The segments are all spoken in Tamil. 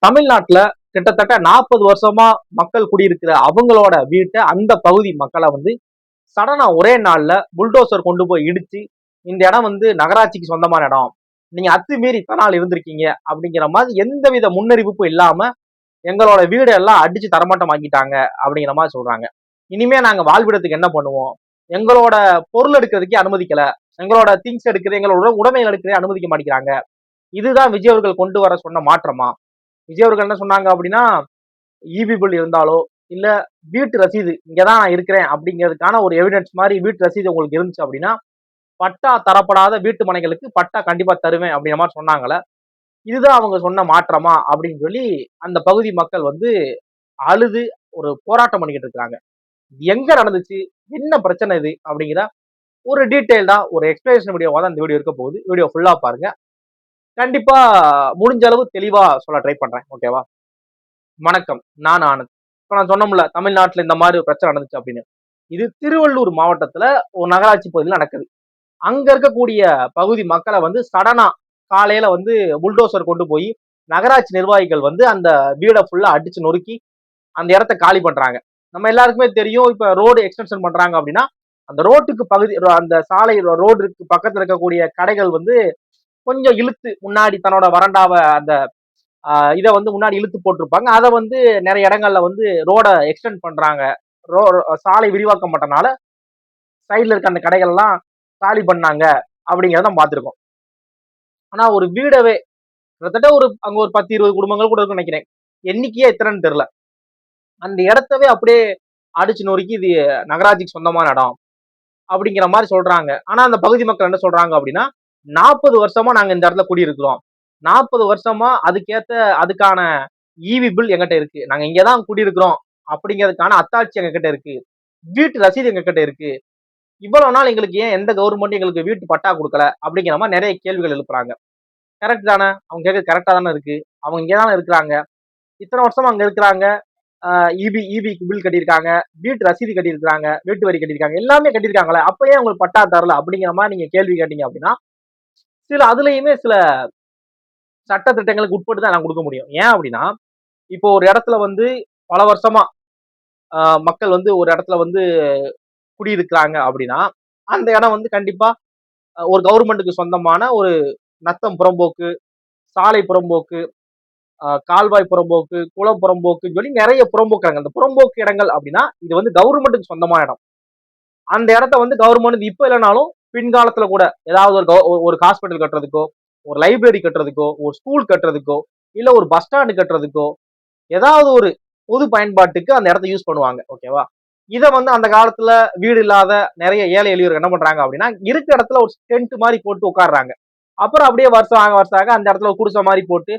தமிழ்நாட்டுல கிட்டத்தட்ட 40 வருஷமா மக்கள் குடியிருக்கிற அவங்களோட வீட்டை அந்த பகுதி மக்களை வந்து சடனா ஒரே நாள்ல புல்டோசர் கொண்டு போய் இடிச்சு இந்த இடம் வந்து நகராட்சிக்கு சொந்தமான இடம், நீங்க அத்துமீறி இத்தனை நாள் இருந்திருக்கீங்க அப்படிங்கிற மாதிரி எந்தவித முன்னறிவிப்பும் இல்லாம எங்களோட வீடு எல்லாம் அடிச்சு தரமாட்டமாக்கிட்டாங்க அப்படிங்கிற மாதிரி சொல்றாங்க. இனிமே நாங்க வாழ்விடத்துக்கு என்ன பண்ணுவோம், எங்களோட பொருள் எடுக்கிறதுக்கே அனுமதிக்கல, எங்களோட திங்ஸ் எடுக்கிறது எங்களோட உடைமைகள் எடுக்கிறதே அனுமதிக்க மாட்டேங்கிறாங்க. இதுதான் விஜய் அவர்கள் கொண்டு வர சொன்ன மாற்றமா? விஜய் அவர்கள் என்ன சொன்னாங்க அப்படின்னா, இபி பில் இருந்தாலோ இல்ல வீட்டு ரசீது இங்கதான் நான் இருக்கிறேன் அப்படிங்கிறதுக்கான ஒரு எவிடன்ஸ் மாதிரி வீட்டு ரசீது உங்களுக்கு இருந்துச்சு அப்படின்னா பட்டா தரப்படாத வீட்டு மனைகளுக்கு பட்டா கண்டிப்பா தருவேன் அப்படிங்கிற மாதிரி சொன்னாங்கல்ல. இதுதான் அவங்க சொன்ன மாற்றமா அப்படின்னு சொல்லி அந்த பகுதி மக்கள் வந்து அழுது ஒரு போராட்டம் பண்ணிக்கிட்டு இருக்காங்க. எங்க நடந்துச்சு, என்ன பிரச்சனை இது அப்படிங்கிற ஒரு டீட்டெயில்டா ஒரு எக்ஸ்பிளேஷன் வீடியோவா தான் இந்த வீடியோ இருக்க போகுது. வீடியோ ஃபுல்லா பாருங்க. கண்டிப்பா முடிஞ்ச அளவு தெளிவா சொல்ல ட்ரை பண்றேன். ஓகேவா? வணக்கம், நான் ஆனந்த். இப்ப நான் சொன்னோம்ல தமிழ்நாட்டுல இந்த மாதிரி ஒரு பிரச்சனை நடந்துச்சு அப்படின்னு. இது திருவள்ளூர் மாவட்டத்துல ஒரு நகராட்சி பகுதியில் நடக்குது. அங்க இருக்கக்கூடிய பகுதி மக்களை வந்து சடனா காலையில வந்து புல்டோசர் கொண்டு போய் நகராட்சி நிர்வாகிகள் வந்து அந்த வீடை ஃபுல்லா அடிச்சு நொறுக்கி அந்த இடத்த காலி பண்றாங்க. நம்ம எல்லாருக்குமே தெரியும், இப்ப ரோடு எக்ஸ்டென்ஷன் பண்றாங்க அப்படின்னா அந்த ரோட்டுக்கு பகுதி அந்த சாலை ரோடுக்கு பக்கத்துல இருக்கக்கூடிய கடைகள் வந்து கொஞ்சம் இழுத்து முன்னாடி தன்னோட வறண்டாவை அந்த இதை வந்து முன்னாடி இழுத்து போட்டிருப்பாங்க. அதை வந்து நிறைய இடங்கள்ல வந்து ரோட எக்ஸ்டெண்ட் பண்றாங்க. சாலை விரிவாக்கம் பண்ணனால சைட்ல இருக்க அந்த கடைகள் எல்லாம் காலி பண்ணாங்க அப்படிங்கிறத நம்ம பார்த்திருக்கோம். ஆனா ஒரு வீடவே கிட்டத்தட்ட ஒரு அங்க ஒரு 10-20 குடும்பங்கள் கூட இருக்குன்னு நினைக்கிறேன், எண்ணிக்கையே எத்தனைன்னு தெரியல, அந்த இடத்தவே அப்படியே அடிச்சு நொறுக்கி இது நகராட்சிக்கு சொந்தமான இடம் அப்படிங்கிற மாதிரி சொல்றாங்க. ஆனா அந்த பகுதி மக்கள் என்ன சொல்றாங்க அப்படின்னா, 40 வருஷமா நாங்க இந்த இடத்துல குடியிருக்கிறோம், 40 வருஷமா அதுக்கான இவி பில் எங்கிட்ட இருக்கு, நாங்க இங்கதான் குடியிருக்கிறோம் அப்படிங்கிறதுக்கான அத்தாட்சி எங்க கிட்ட இருக்கு, வீட்டு ரசீது எங்க கிட்ட இருக்கு, இவ்வளவு நாள் எங்களுக்கு ஏன் எந்த கவர்மெண்ட் எங்களுக்கு வீட்டு பட்டா கொடுக்கல அப்படிங்கிற மாதிரி நிறைய கேள்விகள் எழுப்புறாங்க. கரெக்ட் தானே? அவங்க கேட்க கரெக்டா தானே இருக்கு. அவங்க இங்கதானே இருக்கிறாங்க, இத்தனை வருஷமா அங்க இருக்கிறாங்க, இபி பில் கட்டியிருக்காங்க, வீட்டு ரசீது கட்டியிருக்காங்க, வீட்டு வரி கட்டியிருக்காங்க, எல்லாமே கட்டியிருக்காங்களே, அப்பயே உங்களுக்கு பட்டா தரல அப்படிங்கிற மாதிரி நீங்க கேள்வி கேட்டீங்க அப்படின்னா அதுலயுமே சில சட்ட திட்டங்களுக்கு உட்பட்டு தான் நான் கொடுக்க முடியும். ஏன் அப்படின்னா, இப்போ ஒரு இடத்துல வந்து பல வருஷமா மக்கள் வந்து ஒரு இடத்துல வந்து குடியிருக்கிறாங்க அப்படின்னா அந்த இடம் வந்து கண்டிப்பா ஒரு கவர்மெண்ட்டுக்கு சொந்தமான ஒரு நத்தம் புறம்போக்கு, சாலை புறம்போக்கு, கால்வாய் புறம்போக்கு, குளம் புறம்போக்கு சொல்லி நிறைய புறம்போக்கு இடங்கள். அந்த புறம்போக்கு இடங்கள் அப்படின்னா இது வந்து கவர்மெண்ட்டுக்கு சொந்தமான இடம். அந்த இடத்த வந்து கவர்மெண்ட் இப்ப இல்லைனாலும் பின்காலத்துல கூட ஏதாவது ஒரு ஹாஸ்பிட்டல் கட்டுறதுக்கோ, ஒரு லைப்ரரி கட்டுறதுக்கோ, ஒரு ஸ்கூல் கட்டுறதுக்கோ, இல்ல ஒரு பஸ் ஸ்டாண்டு கட்டுறதுக்கோ, ஏதாவது ஒரு பொது பயன்பாட்டுக்கு அந்த இடத்த யூஸ் பண்ணுவாங்க. ஓகேவா? இதை வந்து அந்த காலத்துல வீடு இல்லாத நிறைய ஏழை எளியோர் என்ன பண்றாங்க அப்படின்னா இருக்க இடத்துல ஒரு டென்ட் மாதிரி போட்டு உட்காடுறாங்க. அப்புறம் அப்படியே வருஷம் அந்த இடத்துல ஒரு குடிசை மாதிரி போட்டு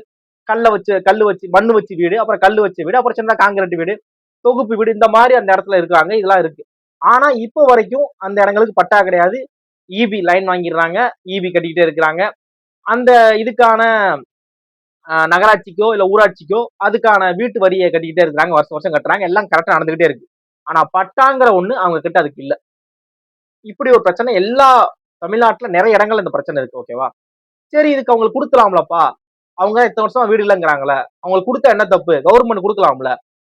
கல்லு வச்சு மண்ணு வச்சு வீடு, அப்புறம் கல்லு வச்ச வீடு, அப்புறம் சின்ன காங்கிரீட் வீடு, தொகுப்பு வீடு, இந்த மாதிரி அந்த இடத்துல இருக்காங்க. இதெல்லாம் இருக்கு. ஆனா இப்போ வரைக்கும் அந்த இடங்களுக்கு பட்டா கிடையாது. இபி லைன் வாங்கிடுறாங்க, இபி கட்டிக்கிட்டே இருக்கிறாங்க. அந்த இதுக்கான நகராட்சிக்கோ இல்ல ஊராட்சிக்கோ அதுக்கான வீட்டு வரியை கட்டிக்கிட்டே இருக்கிறாங்க, வருஷம் வருஷம் கட்டுறாங்க, எல்லாம் கரெக்டா நடந்துகிட்டே இருக்கு. ஆனா பட்டாங்கிற ஒண்ணு அவங்க கிட்ட அதுக்கு இல்ல. இப்படி ஒரு பிரச்சனை எல்லா தமிழ்நாட்டுல நிறைய இடங்கள்ல இந்த பிரச்சனை இருக்கு. ஓகேவா? சரி, இதுக்கு அவங்களுக்கு கொடுக்கலாம்லப்பா, அவங்க இத்தனை வருஷமா வீடு இல்லைங்கிறாங்களே, அவங்களுக்கு கொடுத்தா என்ன தப்பு, கவர்மெண்ட் கொடுக்கலாம்ல,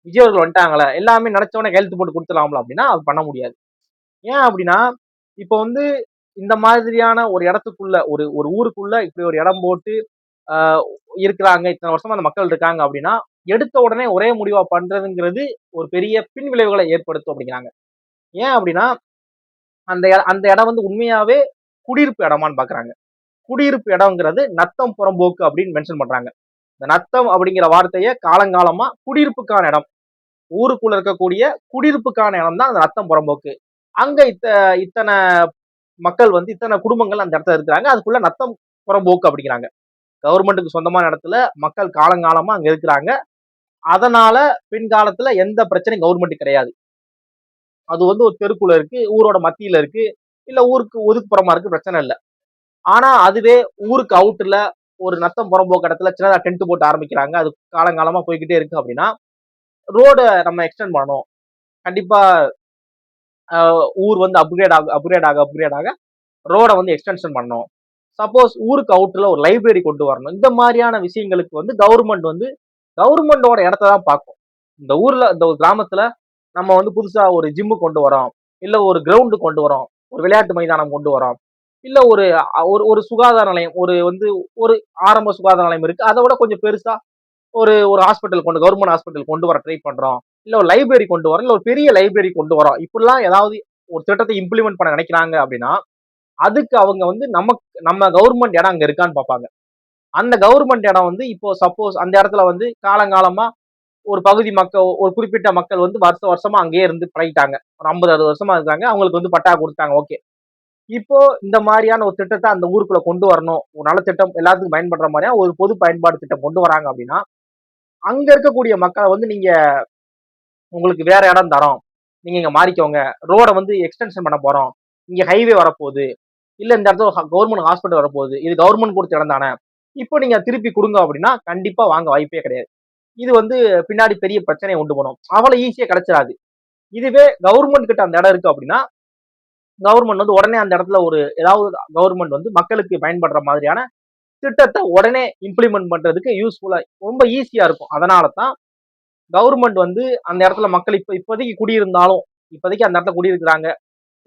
விஜய் அவர்கள் வந்துட்டாங்களே, எல்லாமே நினைச்சவனே கையெழுத்து போட்டு கொடுத்துலாம்ல அப்படின்னா அது பண்ண முடியாது. ஏன் அப்படின்னா இப்போ வந்து இந்த மாதிரியான ஒரு இடத்துக்குள்ள ஒரு ஒரு ஊருக்குள்ள இப்படி ஒரு இடம் போட்டு இருக்கிறாங்க, இத்தனை வருஷமா அந்த மக்கள் இருக்காங்க அப்படின்னா எடுத்த உடனே ஒரே முடிவா பண்றதுங்கிறது ஒரு பெரிய பின் விளைவுகளை ஏற்படுத்தும் அப்படிங்கிறாங்க. ஏன் அப்படின்னா அந்த அந்த இடம் வந்து உண்மையாவே குடியிருப்பு இடமான்னு பாக்குறாங்க. குடியிருப்பு இடம்ங்கிறது நத்தம் புறம்போக்கு அப்படின்னு மென்ஷன் பண்றாங்க. இந்த நத்தம் அப்படிங்கிற வார்த்தையை காலங்காலமா குடியிருப்புக்கான இடம், ஊருக்குள்ள இருக்கக்கூடிய குடியிருப்புக்கான இடம் தான் அந்த நத்தம் புறம்போக்கு. அங்க இத்தனை மக்கள் வந்து இத்தனை குடும்பங்கள் அந்த இடத்துல இருக்கிறாங்க, அதுக்குள்ள நத்தம் புறம்போக்கு அப்படிங்கிறாங்க. கவர்மெண்ட்டுக்கு சொந்தமான இடத்துல மக்கள் காலங்காலமா அங்க இருக்கிறாங்க. அதனால பின்காலத்துல எந்த பிரச்சனையும் கவர்மெண்ட் கிடையாது. அது வந்து ஒரு தெருக்குள்ள இருக்கு, ஊரோட மத்தியில இருக்கு, இல்ல ஊருக்கு ஒதுக்குப்புறமா இருக்கு, பிரச்சனை இல்லை. ஆனா அதுவே ஊருக்கு அவுட்ல ஒரு நத்தம் புறம்போக்கு இடத்துல சின்னதா டென்ட் போட்டு ஆரம்பிக்கிறாங்க, அது காலங்காலமா போய்கிட்டே இருக்கு அப்படின்னா ரோட நம்ம எக்ஸ்டெண்ட் பண்ணணும். கண்டிப்பா ஊர் வந்து அப்கிரேட் ஆக ரோட வந்து எக்ஸ்டென்ஷன் பண்ணணும். சப்போஸ் ஊருக்கு அவுட்ல ஒரு லைப்ரரி கொண்டு வரணும். இந்த மாதிரியான விஷயங்களுக்கு வந்து கவர்மெண்ட் வந்து கவர்மெண்டோட இடத்த தான் பார்க்கும். இந்த ஊர்ல இந்த ஒரு கிராமத்துல நம்ம வந்து புதுசா ஒரு ஜிம்மு கொண்டு வரோம், இல்ல ஒரு கிரவுண்டு கொண்டு வரோம், ஒரு விளையாட்டு மைதானம் கொண்டு வரோம், இல்ல ஒரு ஒரு ஒரு சுகாதார நிலையம், ஒரு ஆரம்ப சுகாதார நிலையம் இருக்கு, அதை விட கொஞ்சம் பெருசா ஒரு ஒரு ஹாஸ்பிட்டல் கவர்மெண்ட் ஹாஸ்பிட்டல் கொண்டு வர ட்ரை பண்றோம், இல்ல ஒரு லைப்ரரி கொண்டு வரோம், இல்ல ஒரு பெரிய லைப்ரரி கொண்டு வரோம், இப்படிலாம் ஏதாவது ஒரு திட்டத்தை இம்ப்ளிமெண்ட் பண்ண நினைக்கிறாங்க அப்படின்னா அதுக்கு அவங்க வந்து நம்ம கவர்மெண்ட் இடம் அங்க இருக்கான்னு பார்ப்பாங்க. அந்த கவர்மெண்ட் இடம் வந்து இப்போ சப்போஸ் அந்த இடத்துல வந்து காலங்காலமா ஒரு பகுதி மக்கள், ஒரு குறிப்பிட்ட மக்கள் வந்து வருஷமா அங்கேயே இருந்து பழகிட்டாங்க, ஒரு 50-60 வருஷமா இருக்காங்க, அவங்களுக்கு வந்து பட்டா கொடுத்தாங்க, ஓகே. இப்போ இந்த மாதிரியான ஒரு திட்டத்தை அந்த ஊருக்குள்ள கொண்டு வரணும், ஒரு நல்ல திட்டம் எல்லாத்துக்கும் பயன்படுற மாதிரியா ஒரு பொது பயன்பாடு திட்டம் கொண்டு வராங்க அப்படின்னா அங்க இருக்கக்கூடிய மக்களை வந்து நீங்க உங்களுக்கு வேற இடம் தரோம், நீங்க இங்க மாறிக்கோங்க, ரோட வந்து எக்ஸ்டென்ஷன் பண்ண போறோம், இங்க ஹைவே வரப்போகுது, இல்ல இந்த இடத்துல கவர்மெண்ட் ஹாஸ்பிட்டல் வரப்போகுது, இது கவர்மெண்ட் கொடுத்த இடம் தானே, இப்போ நீங்க திருப்பி கொடுங்க அப்படின்னா கண்டிப்பா வாங்க வாய்ப்பே கிடையாது. இது வந்து பின்னாடி பெரிய பிரச்சனையை உண்டு பண்ணும், அவ்வளவு ஈஸியா கிடைச்சிடாது. இதுவே கவர்மெண்ட் கிட்ட அந்த இடம் இருக்கு அப்படின்னா கவர்மெண்ட் வந்து உடனே அந்த இடத்துல ஒரு ஏதாவது கவர்மெண்ட் வந்து மக்களுக்கு பயன்படுற மாதிரியான திட்டத்தை உடனே இம்ப்ளிமெண்ட் பண்றதுக்கு யூஸ்ஃபுல்லா ரொம்ப ஈஸியா இருக்கும். அதனால தான் கவர்மெண்ட் வந்து அந்த இடத்துல மக்கள் இப்போதைக்கு குடியிருந்தாலும், இப்போதைக்கு அந்த இடத்துல குடியிருக்கிறாங்க,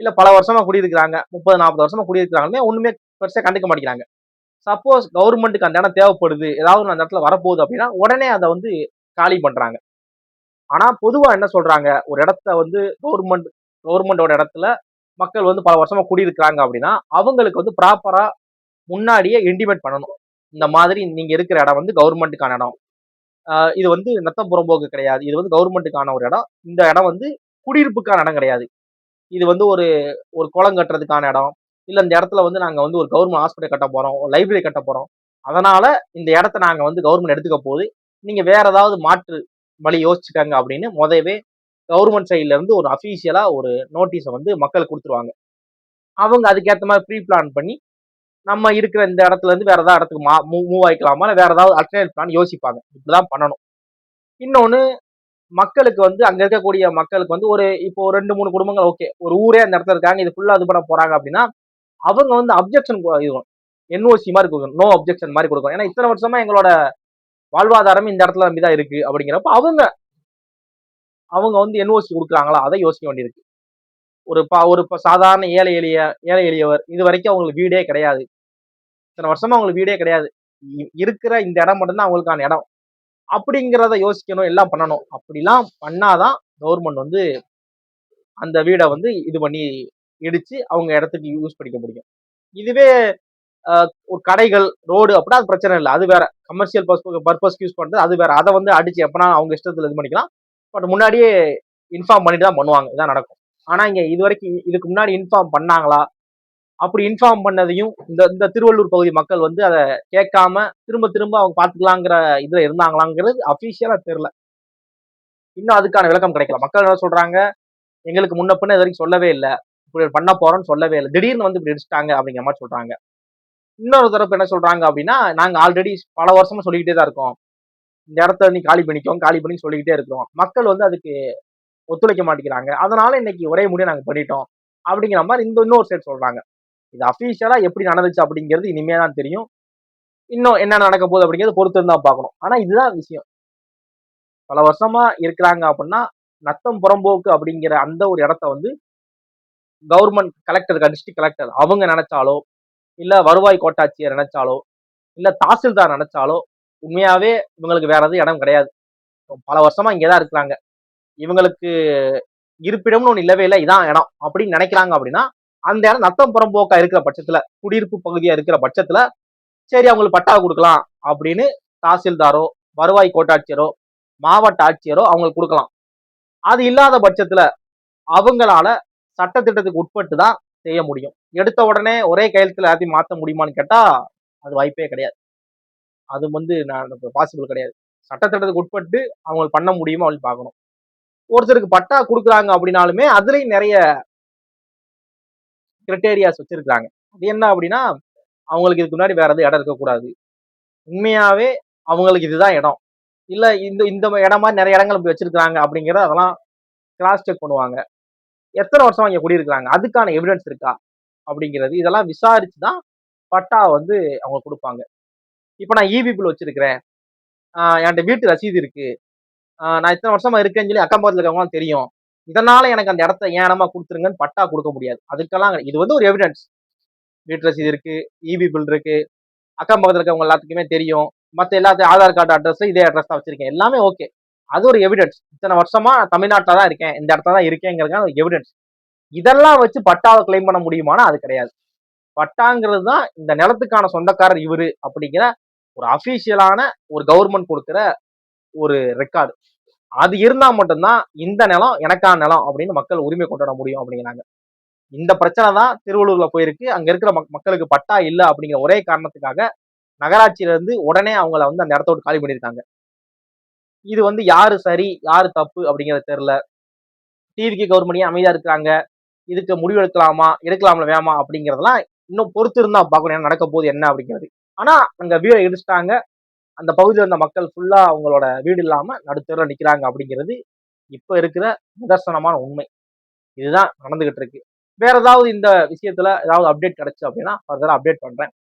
இல்ல பல வருஷமா குடியிருக்கிறாங்க, 30-40 வருஷமா குடியிருக்கிறாங்க, ஒண்ணுமே பெருசா கண்டுக்க மாட்டேங்கிறாங்க. சப்போஸ் கவர்மெண்ட்டுக்கு அந்த இடம் தேவைப்படுது, ஏதாவது அந்த இடத்துல வரப்போகுது அப்படின்னா உடனே அதை வந்து காலி பண்றாங்க. ஆனா பொதுவா என்ன சொல்றாங்க, ஒரு இடத்த வந்து கவர்மெண்டோட இடத்துல மக்கள் வந்து பல வருஷமா குடியிருக்கிறாங்க அப்படின்னா அவங்களுக்கு வந்து ப்ராப்பரா முன்னாடியே இன்டிமேட் பண்ணணும். இந்த மாதிரி நீங்க இருக்கிற இடம் வந்து கவர்மெண்ட்டுக்கான இடம், இது வந்து நத்தம் புறம்போக்கு கிடையாது, இது வந்து கவர்மெண்ட்டுக்கான ஒரு இடம், இந்த இடம் வந்து குடியிருப்புக்கான இடம் கிடையாது, இது வந்து ஒரு ஒரு குளம் கட்டுறதுக்கான இடம், இல்ல இந்த இடத்துல வந்து நாங்க வந்து ஒரு கவர்மெண்ட் ஹாஸ்பிட்டல் கட்ட போறோம், ஒரு லைப்ரரி கட்ட போறோம், அதனால இந்த இடத்த நாங்க வந்து கவர்மெண்ட் எடுத்துக்க போகுது, நீங்க வேற ஏதாவது மாற்று வழி யோசிச்சுக்கங்க அப்படின்னு முதவே கவர்மெண்ட் சைட்ல இருந்து ஒரு அபிஷியலா ஒரு நோட்டீஸை வந்து மக்களுக்கு கொடுத்துருவாங்க. அவங்க அதுக்கேற்ற மாதிரி ப்ரீ பிளான் பண்ணி நம்ம இருக்கிற இந்த இடத்துல இருந்து வேற ஏதாவது இடத்துக்கு மூவ் ஆயிக்கலாமா, இல்ல வேற ஏதாவது அல்டர்னேட் பிளான் யோசிப்பாங்க, இப்படிதான் பண்ணணும். இன்னொன்னு, மக்களுக்கு வந்து அங்க இருக்கக்கூடிய மக்களுக்கு வந்து ஒரு இப்போ 2-3 குடும்பங்கள் ஓகே, ஒரு ஊரே அந்த இடத்துல இருக்காங்க, இது ஃபுல்லா இது பண்ண போறாங்க அப்படின்னா அவங்க வந்து அப்ஜெக்ஷன் என்ஓசி மாதிரி கொடுக்கணும், நோ அப்ஜெக்ஷன் மாதிரி கொடுக்கணும். ஏன்னா இத்தனை வருஷமா எங்களோட வாழ்வாதாரமே இந்த இடத்துல நம்பிதான் இருக்கு அப்படிங்கிறப்ப அவங்க அவங்க வந்து என்ஓசி கொடுக்குறாங்களா அதை யோசிக்க வேண்டியிருக்கு. ஒரு சாதாரண ஏழை எளியவர் இது வரைக்கும் அவங்களுக்கு வீடே கிடையாது, இத்தனை வருஷமா அவங்களுக்கு வீடே கிடையாது, இருக்கிற இந்த இடம் மட்டும்தான் அவங்களுக்கான இடம் அப்படிங்கிறத யோசிக்கணும், எல்லாம் பண்ணணும். அப்படிலாம் பண்ணாதான் கவர்மெண்ட் வந்து அந்த வீடை வந்து இது பண்ணி இடிச்சு அவங்க இடத்துக்கு யூஸ் பண்ணிக்க முடியும். இதுவே ஒரு கடைகள், ரோடு அப்படின்னா அது பிரச்சனை இல்லை, அது வேற. கமர்ஷியல் பர்பஸ்க்கு யூஸ் பண்றது அது வேற, அதை வந்து அடிச்சு எப்பனா அவங்க இஷ்டத்துல இது பண்ணிக்கலாம். பட் முன்னாடியே இன்ஃபார்ம் பண்ணிட்டு தான் பண்ணுவாங்க, இதான் நடக்கும். ஆனா இங்க இது வரைக்கும் இதுக்கு முன்னாடி இன்ஃபார்ம் பண்ணாங்களா, அப்படி இன்ஃபார்ம் பண்ணதையும் இந்த இந்த திருவள்ளூர் பகுதி மக்கள் வந்து அதை கேட்காம திரும்ப திரும்ப அவங்க பாத்துக்கலாங்கிற இதுல இருந்தாங்களாங்கிறது அபிஷியலா தெரியல. இன்னும் அதுக்கான விளக்கம் கிடைக்கல. மக்கள் என்ன சொல்றாங்க, எங்களுக்கு முன்ன பின்ன இது வரைக்கும் சொல்லவே இல்லை, இப்படி பண்ண போறோம்னு சொல்லவே இல்லை, திடீர்னு வந்து இப்படி அடிச்சுட்டாங்க அப்படிங்கிற மாதிரி சொல்றாங்க. இன்னொரு தரப்பு என்ன சொல்றாங்க அப்படின்னா, நாங்க ஆல்ரெடி பல வருஷமா சொல்லிக்கிட்டே தான் இருக்கோம், இந்த இடத்த நீ காலி பண்ணிக்கோங்க, காலி பண்ணி சொல்லிக்கிட்டே இருக்கிறோம், மக்கள் வந்து அதுக்கு ஒத்துழைக்க மாட்டேங்கிறாங்க, அதனால இன்னைக்கு ஒரே முடிய நாங்க பண்ணிட்டோம் அப்படிங்கிற மாதிரி இன்னொரு சைடு சொல்றாங்க. இது அபிஷியலா எப்படி நடந்துச்சு அப்படிங்கிறது இனிமே தான் தெரியும். இன்னும் என்ன நடக்க போகுது அப்படிங்கிறது பொறுத்து தான் பார்க்கணும். ஆனா இதுதான் விஷயம், பல வருஷமா இருக்கிறாங்க அப்படின்னா நத்தம் புறம்போக்கு அப்படிங்கிற அந்த ஒரு இடத்த வந்து கவர்மெண்ட் கலெக்டர், டிஸ்ட்ரிக்ட் கலெக்டர் அவங்க நினைச்சாலோ, இல்ல வருவாய் கோட்டாட்சியர் நினைச்சாலோ, இல்ல தாசில்தார் நினைச்சாலோ உண்மையாவே இவங்களுக்கு வேற எதுவும் இடம் கிடையாது, பல வருஷமா இங்கதான் இருக்கிறாங்க, இவங்களுக்கு இருப்பிடம்னு ஒண்ணு இல்லவே இல்லை, இதான் இடம் அப்படின்னு நினைக்கிறாங்க அப்படின்னா அந்த இடம் நத்தம் புறம்போக்கா இருக்கிற பட்சத்துல, குடியிருப்பு பகுதியா இருக்கிற பட்சத்துல சரி அவங்களுக்கு பட்டா கொடுக்கலாம் அப்படின்னு தாசில்தாரோ, வருவாய் கோட்டாட்சியரோ, மாவட்ட ஆட்சியரோ அவங்களுக்கு கொடுக்கலாம். அது இல்லாத பட்சத்துல அவங்களால சட்டத்திட்டத்துக்கு உட்பட்டு தான் செய்ய முடியும். எடுத்த உடனே ஒரே கையெழுத்துல எல்லாத்தையும் மாற்ற முடியுமான்னு கேட்டா அது வாய்ப்பே கிடையாது, அது வந்து பாசிபிள் கிடையாது. சட்டத்திட்டத்துக்கு உட்பட்டு அவங்க பண்ண முடியுமா அப்படின்னு பார்க்கணும். ஒருத்தருக்கு பட்டா கொடுக்குறாங்க அப்படின்னாலுமே அதுலயும் நிறைய கிரைட்டேரியாஸ் வச்சிருக்காங்க. அது என்ன அப்படின்னா, அவங்களுக்கு இதுக்கு முன்னாடி வேற எதுவும் இடம் இருக்கக்கூடாது, உண்மையாவே அவங்களுக்கு இதுதான் இடம், இல்ல இந்த இந்த இடம் மாதிரி நிறைய இடங்கள் இப்படி வச்சிருக்காங்க அப்படிங்கிறத அதெல்லாம் கிராஸ் செக் பண்ணுவாங்க. எத்தனை வருஷம் இங்க குடியிருக்கிறாங்க, அதுக்கான எவிடன்ஸ் இருக்கா அப்படிங்கிறது இதெல்லாம் விசாரிச்சுதான் பட்டா வந்து அவங்க கொடுப்பாங்க. இப்ப நான் இபி பில் வச்சிருக்கிறேன், என்கிட்ட வீட்டு ரசீது இருக்கு, நான் இத்தனை வருஷமா இருக்கேன்னு சொல்லி அக்கம் பக்கத்துல இருக்கவங்களாம் தெரியும், இதனால எனக்கு அந்த இடத்த ஏன் இடமா கொடுத்துருங்கன்னு பட்டா கொடுக்க முடியாது. அதுக்கெல்லாம் இது வந்து ஒரு எவிடன்ஸ். வீட்டு ரசீது இருக்கு, இபி பில் இருக்கு, அக்கம் பக்கத்துல இருக்கவங்க எல்லாத்துக்குமே தெரியும், மத்த எல்லாத்தையும் ஆதார் கார்டு அட்ரஸ் இதே அட்ரஸ் தான் வச்சிருக்கேன், எல்லாமே ஓகே. அது ஒரு எவிடன்ஸ். இத்தனை வருஷமா தமிழ்நாட்டில தான் இருக்கேன், இந்த இடத்துல தான் இருக்கேங்கிறதுக்கான எவிடன்ஸ். இதெல்லாம் வச்சு பட்டாவை கிளைம் பண்ண முடியுமானா அது கிடையாது. பட்டாங்கிறது தான் இந்த நிலத்துக்கான சொந்தக்காரர் இவரு அப்படிங்கிற ஒரு அபிஷியலான ஒரு கவர்மெண்ட் கொடுக்கிற ஒரு ரெக்கார்டு. அது இருந்தா மட்டும்தான் இந்த நிலம் எனக்கான நிலம் அப்படின்னு மக்கள் உரிமை கொண்டாட முடியும் அப்படிங்கிறாங்க. இந்த பிரச்சனை தான் திருவள்ளூர்ல போயிருக்கு. அங்க இருக்கிற மக்களுக்கு பட்டா இல்ல அப்படிங்கிற ஒரே காரணத்துக்காக நகராட்சியில இருந்து உடனே அவங்கள வந்து அந்த இடத்த விட்டு காலி பண்ணியிருக்காங்க. இது வந்து யாரு சரி யாரு தப்பு அப்படிங்கிறது தெரியல. டிவிக்கு கவர்மெண்ட் அமைதியா இருக்கிறாங்க, இதுக்கு முடிவு எடுக்கலாமா எடுக்கலாம்ல வேமா அப்படிங்கறதெல்லாம் இன்னும் பொறுத்து இருந்தா பார்க்கணும் நடக்க போகுது என்ன அப்படிங்கிறது. ஆனா அங்க வீடை இடிச்சிட்டாங்க, அந்த பகுதியில் இருந்த மக்கள் ஃபுல்லா அவங்களோட வீடு இல்லாம நடுத்தெருவில் நிக்கிறாங்க அப்படிங்கிறது இப்ப இருக்கிற நிதர்சனமான உண்மை. இதுதான் நடந்துகிட்டு இருக்கு. வேற ஏதாவது இந்த விஷயத்துல ஏதாவது அப்டேட் கிடைச்சு அப்படின்னா ஃபர்தரா அப்டேட் பண்றேன்.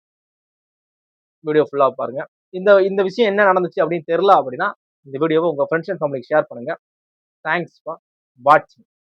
வீடியோ ஃபுல்லா பாருங்க. இந்த இந்த விஷயம் என்ன நடந்துச்சு அப்படின்னு தெரியல அப்படின்னா இந்த வீடியோவை உங்க ஃப்ரெண்ட்ஸ் அண்ட் ஃபேமிலிக்கு ஷேர் பண்ணுங்க. தேங்க்ஸ் ஃபார் வாட்சிங்.